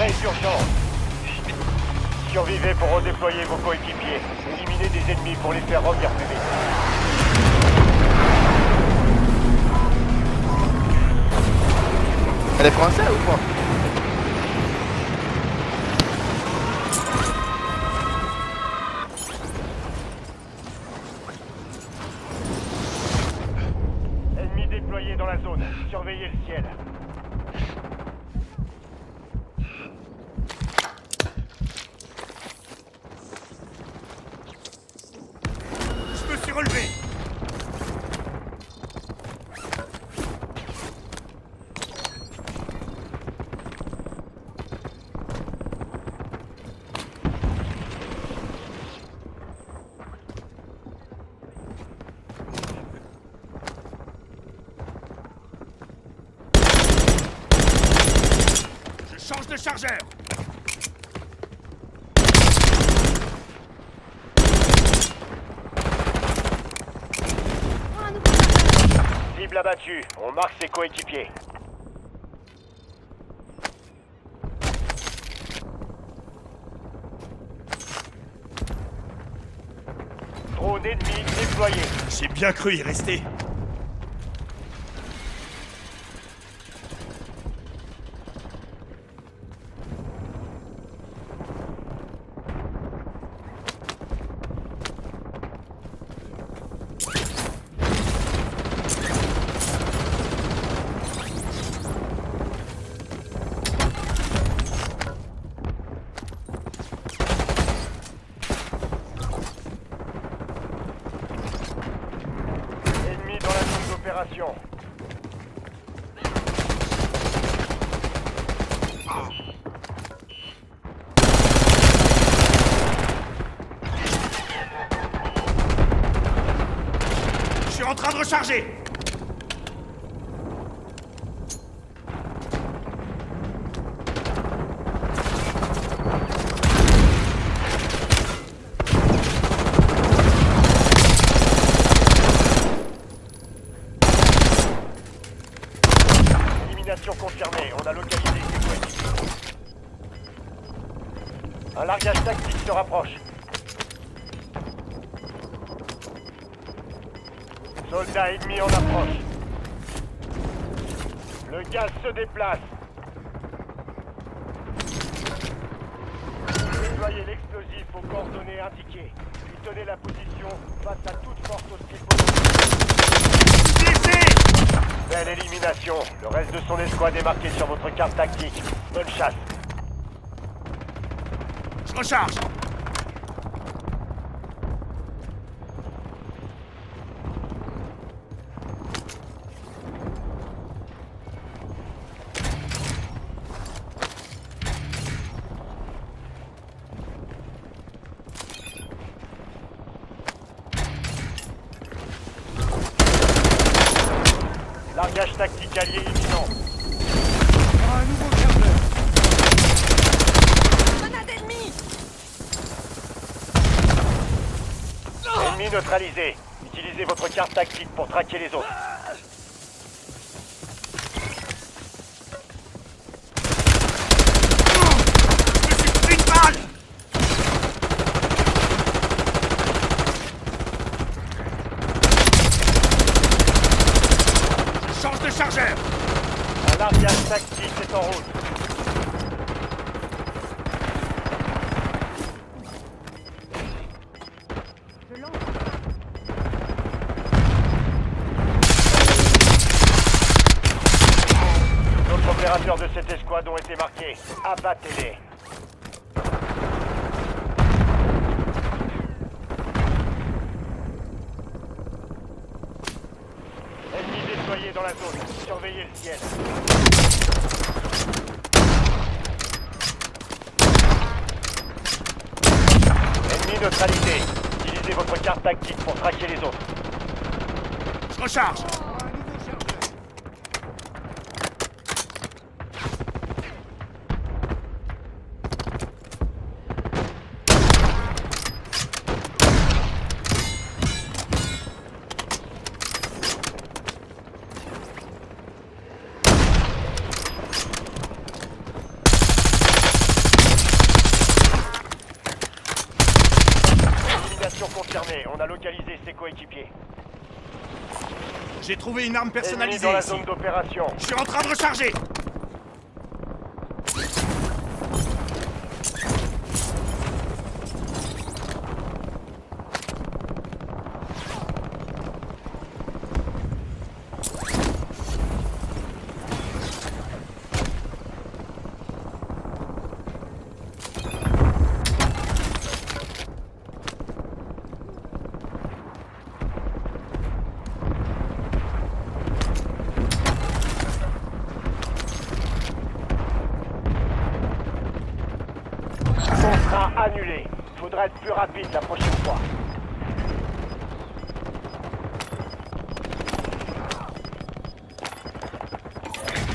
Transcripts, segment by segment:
Très urgent. Survivez pour redéployer vos coéquipiers. Éliminez des ennemis pour les faire revenir plus vite. Elle est française ou quoi? Ennemis déployés dans la zone. Surveillez le ciel. Je me suis relevé. Je change de chargeur. Cible abattue. On marque ses coéquipiers. Drone ennemi déployé. J'ai bien cru y rester. Ennemi dans la zone d'opération. Je suis en train de recharger. Élimination confirmée. On a localisé ses coéquipiers. Un largage tactique se rapproche. Soldats ennemis en approche. Le gaz se déplace. Déployez l'explosif aux coordonnées indiquées. Puis tenez la position face à toute force hostile potentielle. Blessé. Belle élimination. Le reste de son escouade est marqué sur votre carte tactique. Bonne chasse. Je recharge. Largage tactique allié imminent. Un nouveau chargeur. Grenade ennemie! Ennemi neutralisé. Utilisez votre carte tactique pour traquer les autres. Je me suis pris une balle. Je change de chargeur. Un largage tactique est en route. Je lance. D'autres opérateurs de cette escouade ont été marqués. Abattez-les. Ennemis déployés dans la zone. Surveillez le ciel. Ennemi neutralisé. Utilisez votre carte tactique pour traquer les autres. Je recharge. confirmé. On a localisé ses coéquipiers. J'ai trouvé une arme Ennemi personnalisée dans la ici. zone d'opération. Je suis en train de recharger. Contrat annulé. Faudra être plus rapide la prochaine fois.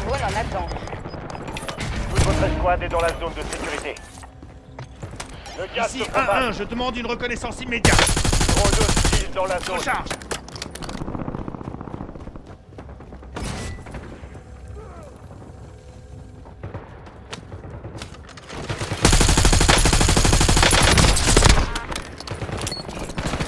Voilà en attente. Toute votre escouade est dans la zone de sécurité. Le gaz Ici se propage. 1-1, je demande une reconnaissance immédiate. Drone hostile dans la zone. Recharge.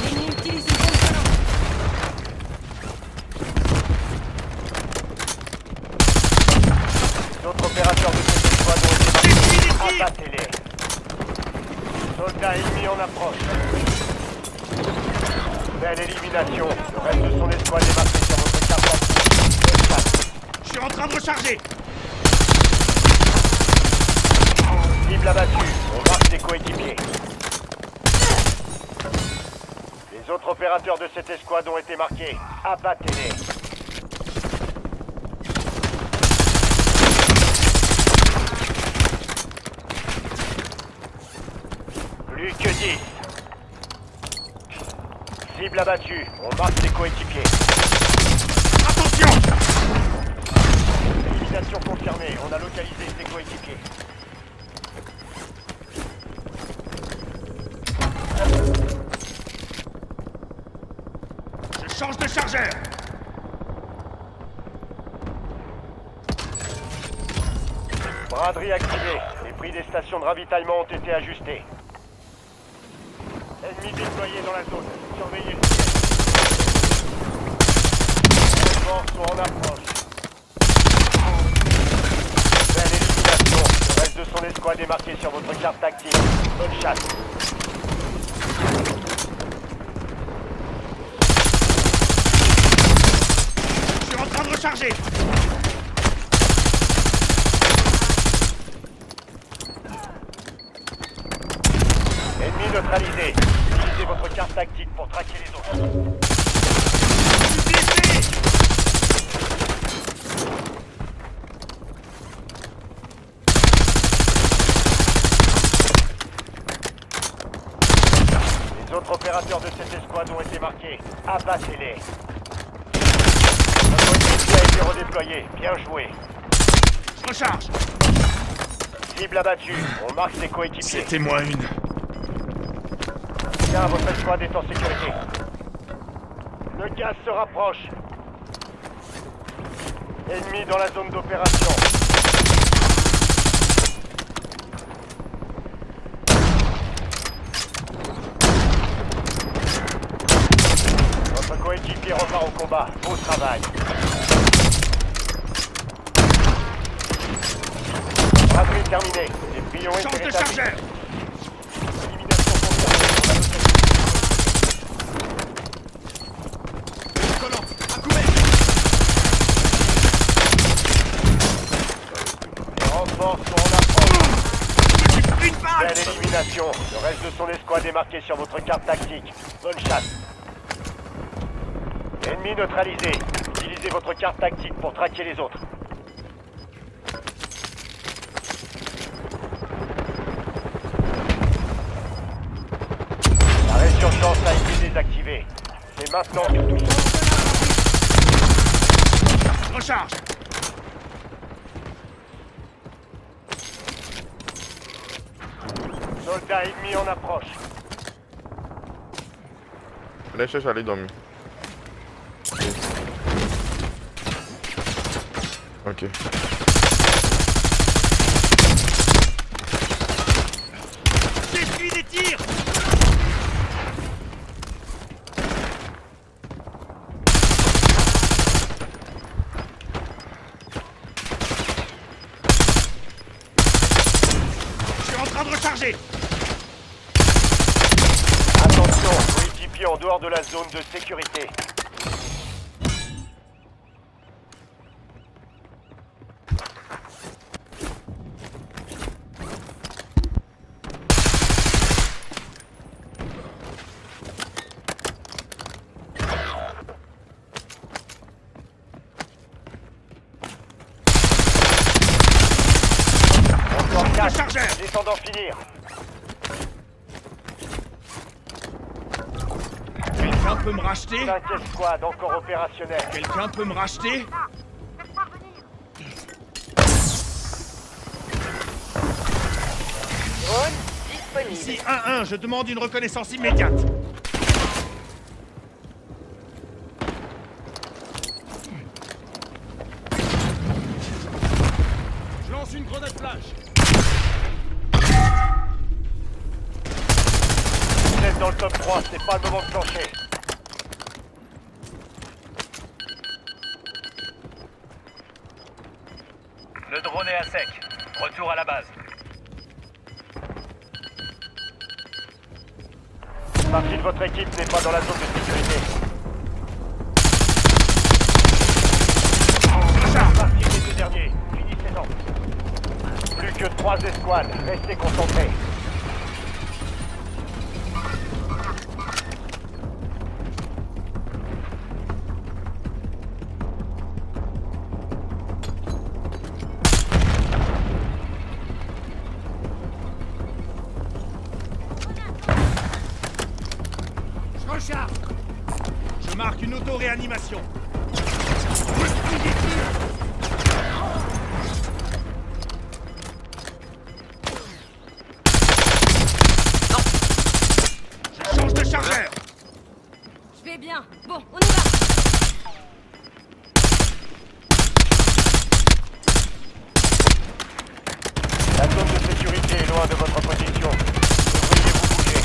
L'ennemi utilise une bombe sonnante. D'autres opérateurs de cette escouade ont été marqués. Abattez-les. Soldats ennemis en approche. Belle élimination. Le reste de son escouade est marqué sur votre carte d'activité. Je suis en train de recharger. Cible abattue. On marque ses coéquipiers. Les autres opérateurs de cette escouade ont été marqués. Abattez-les. Plus que 10. Cible abattue. On marque ses coéquipiers. Attention. Élimination confirmée. On a localisé ses coéquipiers. Je change de chargeur. Braderie activée. Les prix des stations de ravitaillement ont été ajustés. Ennemis déployés dans la zone. Surveillez le ciel. Les morts sont en approche. Belle élimination. Le reste de son escouade est marqué sur votre carte tactique. Bonne chasse. Je suis en train de recharger. Ennemi neutralisé. Utilisez votre carte tactique pour traquer les autres. Utilisez. Les autres opérateurs de cette escouade ont été marqués. Abattez-les. Votre équipe a été redéployé. Bien joué. Je recharge. Cible abattue. On marque ses coéquipiers. C'était moi une. Bien, votre escouade est en sécurité. Le gaz se rapproche. Ennemi dans la zone d'opération. Votre coéquipier repart au combat. Beau travail. Braderie terminée. Les prions Change étaient de rétablis. chargeur. Élimination confirmée. Collante. À couvert. Les renforts sont en approche. Une balle. Belle élimination. Le reste de son escouade est marqué sur votre carte tactique. Bonne chasse. Ennemi neutralisé. Utilisez votre carte tactique pour traquer les autres. La résurgence a été désactivée. C'est maintenant que tout se... Recharge. Soldats ennemis en approche. Deixa ali dormir. Ok. J'essuie des tirs. recharger. Attention, coéquipier en dehors de la zone de sécurité. Encore 4, Rechargeur. il est temps d'en finir. Quelqu'un peut me racheter? 5e squad encore opérationnel. Quelqu'un peut me racheter? Drone disponible. Ici 1-1, je demande une reconnaissance immédiate. Je lance une grenade flash. Vous êtes dans le top 3, c'est pas le moment de plancher. Le drone est à sec. Retour à la base. Partie de votre équipe n'est pas dans la zone de sécurité. Partie des deux derniers. Finissez-en. Plus que 3 escouades. Restez concentrés. Je recharge. Je marque une auto-réanimation. Je change de chargeur. Je vais bien. Bon, on y va. La zone de sécurité est loin de votre position. Devriez-vous bouger.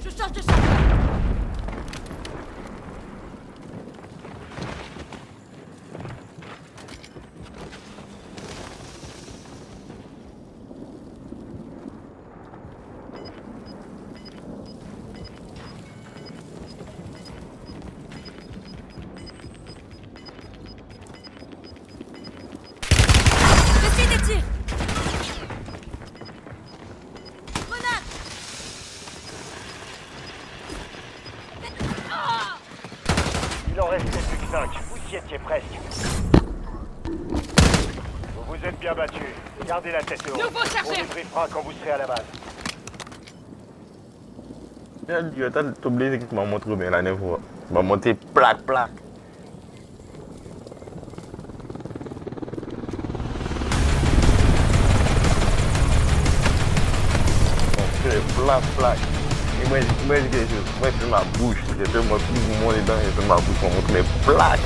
Je charge de charge. J'essaie des tirs. Grenade. Il en restait plus que 5. Vous y étiez presque. Vous vous êtes bien battu. Gardez la tête haute. Nouveau chargeur. On débriefera quand vous serez à la base. Dieu, t'as oublié que tu m'as montré bien la dernière fois. Tu m'as monté plaque. Plaque. Et moi, je dis quelque chose. Moi, je fais ma bouche. Je fais mon petit mouvement dedans, je fais ma bouche pour montrer mes plaques.